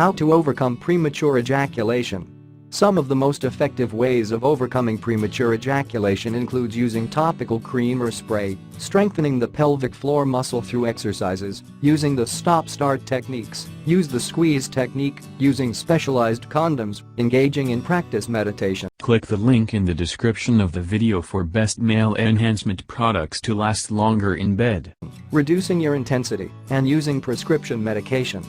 How to overcome premature ejaculation. Some of the most effective ways of overcoming premature ejaculation includes using topical cream or spray, strengthening the pelvic floor muscle through exercises, using the stop-start techniques, use the squeeze technique, using specialized condoms, engaging in practice meditation. Click the link in the description of the video for best male enhancement products to last longer in bed. Reducing your intensity and using prescription medication.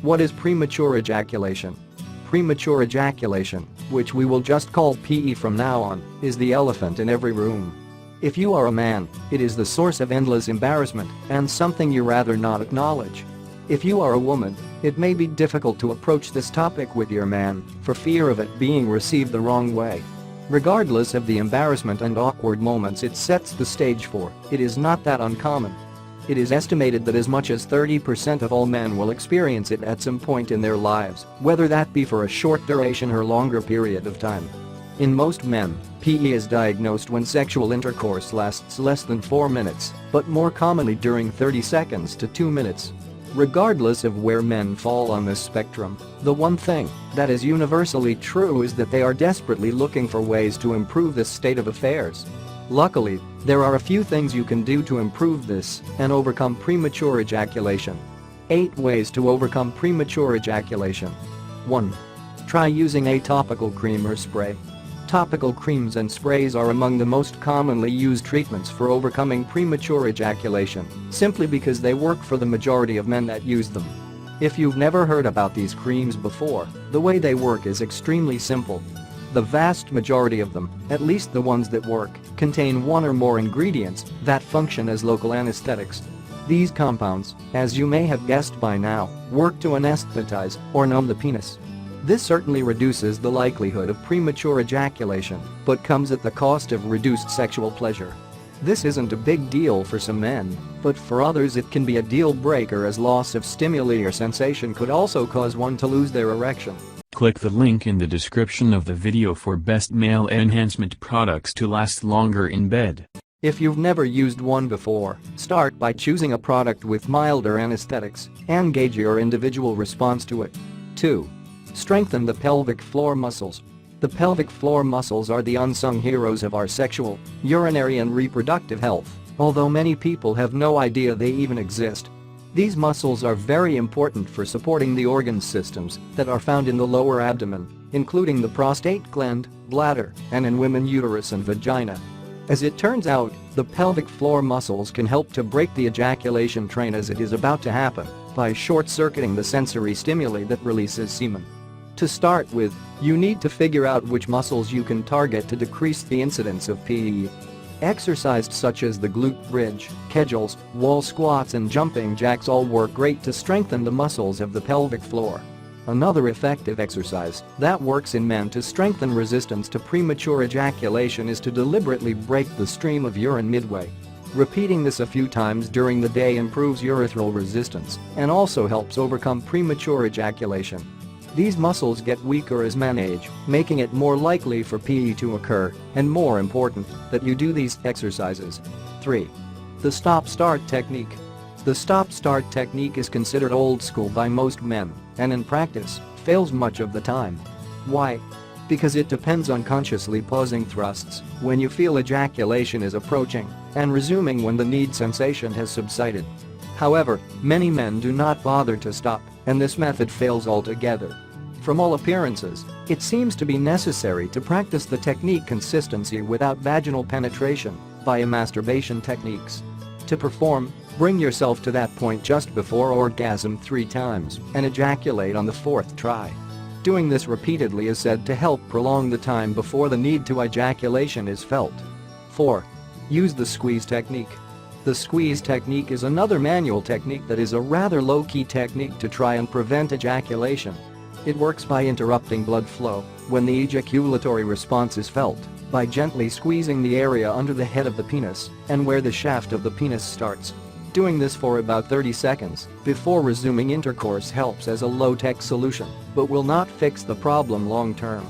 What is premature ejaculation? Premature ejaculation, which we will just call PE from now on, is the elephant in every room. If you are a man, it is the source of endless embarrassment and something you rather not acknowledge. If you are a woman, it may be difficult to approach this topic with your man for fear of it being received the wrong way. Regardless of the embarrassment and awkward moments it sets the stage for, it is not that uncommon. It is estimated that as much as 30% of all men will experience it at some point in their lives, whether that be for a short duration or longer period of time. In most men, PE is diagnosed when sexual intercourse lasts less than 4 minutes, but more commonly during 30 seconds to 2 minutes. Regardless of where men fall on this spectrum, the one thing that is universally true is that they are desperately looking for ways to improve this state of affairs. Luckily, there are a few things you can do to improve this and overcome premature ejaculation. 8 ways to overcome premature ejaculation. 1. Try using a topical cream or spray. Topical creams and sprays are among the most commonly used treatments for overcoming premature ejaculation, simply because they work for the majority of men that use them. If you've never heard about these creams before, the way they work is extremely simple. The vast majority of them, at least the ones that work, contain one or more ingredients that function as local anesthetics. These compounds, as you may have guessed by now, work to anesthetize or numb the penis. This certainly reduces the likelihood of premature ejaculation, but comes at the cost of reduced sexual pleasure. This isn't a big deal for some men, but for others it can be a deal breaker as loss of stimuli or sensation could also cause one to lose their erection. Click the link in the description of the video for best male enhancement products to last longer in bed. If you've never used one before, start by choosing a product with milder anesthetics and gauge your individual response to it. 2. Strengthen the pelvic floor muscles. The pelvic floor muscles are the unsung heroes of our sexual, urinary and reproductive health, although many people have no idea they even exist. These muscles are very important for supporting the organ systems that are found in the lower abdomen, including the prostate gland, bladder, and in women uterus and vagina. As it turns out, the pelvic floor muscles can help to break the ejaculation train as it is about to happen by short-circuiting the sensory stimuli that releases semen. To start with, you need to figure out which muscles you can target to decrease the incidence of PE. Exercises such as the glute bridge, Kegels, wall squats and jumping jacks all work great to strengthen the muscles of the pelvic floor. Another effective exercise that works in men to strengthen resistance to premature ejaculation is to deliberately break the stream of urine midway. Repeating this a few times during the day improves urethral resistance and also helps overcome premature ejaculation. These muscles get weaker as men age, making it more likely for PE to occur, and more important, that you do these exercises. 3. The stop-start technique. The stop-start technique is considered old school by most men, and in practice, fails much of the time. Why? Because it depends on consciously pausing thrusts when you feel ejaculation is approaching, and resuming when the need sensation has subsided. However, many men do not bother to stop, and this method fails altogether. From all appearances, it seems to be necessary to practice the technique consistency without vaginal penetration via masturbation techniques. To perform, bring yourself to that point just before orgasm 3 times and ejaculate on the 4th try. Doing this repeatedly is said to help prolong the time before the need to ejaculation is felt. 4. Use the squeeze technique. The squeeze technique is another manual technique that is a rather low-key technique to try and prevent ejaculation. It works by interrupting blood flow when the ejaculatory response is felt, by gently squeezing the area under the head of the penis and where the shaft of the penis starts. Doing this for about 30 seconds before resuming intercourse helps as a low-tech solution, but will not fix the problem long-term.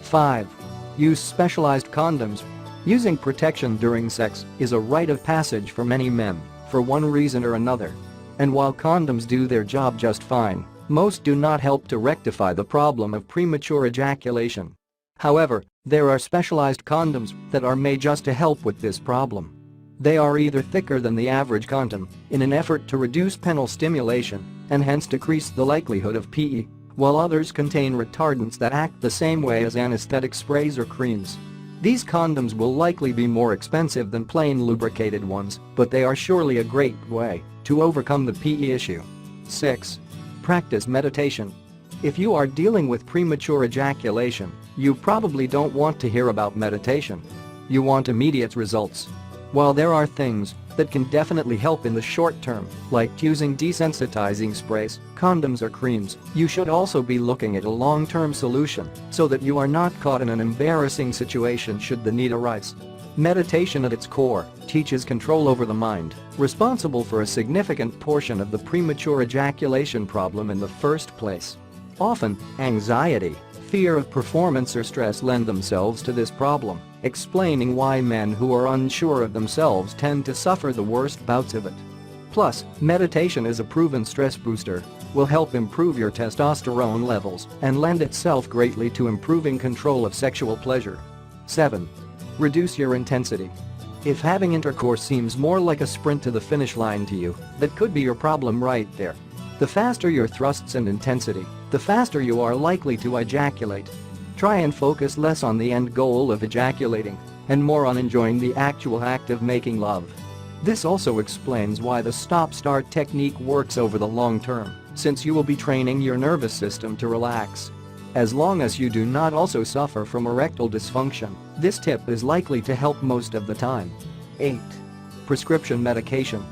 5. Use specialized condoms. Using protection during sex is a rite of passage for many men, for one reason or another. And while condoms do their job just fine, Most do not help to rectify the problem of premature ejaculation. However, there are specialized condoms that are made just to help with this problem. They are either thicker than the average condom, in an effort to reduce penile stimulation and hence decrease the likelihood of PE, while others contain retardants that act the same way as anesthetic sprays or creams. These condoms will likely be more expensive than plain lubricated ones, but they are surely a great way to overcome the PE issue. 6. Practice meditation. If you are dealing with premature ejaculation, you probably don't want to hear about meditation. You want immediate results. While there are things that can definitely help in the short term, like using desensitizing sprays, condoms or creams, you should also be looking at a long-term solution so that you are not caught in an embarrassing situation should the need arise. Meditation at its core teaches control over the mind, responsible for a significant portion of the premature ejaculation problem in the first place. Often, anxiety, fear of performance or stress lend themselves to this problem, explaining why men who are unsure of themselves tend to suffer the worst bouts of it. Plus, meditation is a proven stress booster, will help improve your testosterone levels and lend itself greatly to improving control of sexual pleasure. 7. Reduce your intensity. If having intercourse seems more like a sprint to the finish line to you, that could be your problem right there. The faster your thrusts and intensity, the faster you are likely to ejaculate. Try and focus less on the end goal of ejaculating and more on enjoying the actual act of making love. This also explains why the stop-start technique works over the long term, since you will be training your nervous system to relax. As long as you do not also suffer from erectile dysfunction, this tip is likely to help most of the time. 8. Prescription medication.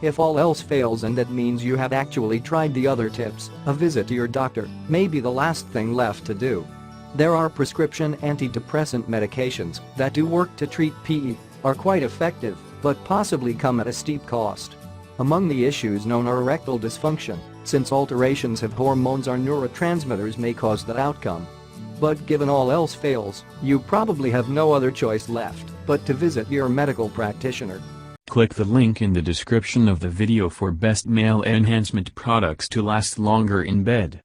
If all else fails and that means you have actually tried the other tips, a visit to your doctor may be the last thing left to do. There are prescription antidepressant medications that do work to treat PE, are quite effective, but possibly come at a steep cost. Among the issues known are erectile dysfunction, since alterations of hormones or neurotransmitters may cause that outcome. But given all else fails, you probably have no other choice left but to visit your medical practitioner. Click the link in the description of the video for best male enhancement products to last longer in bed.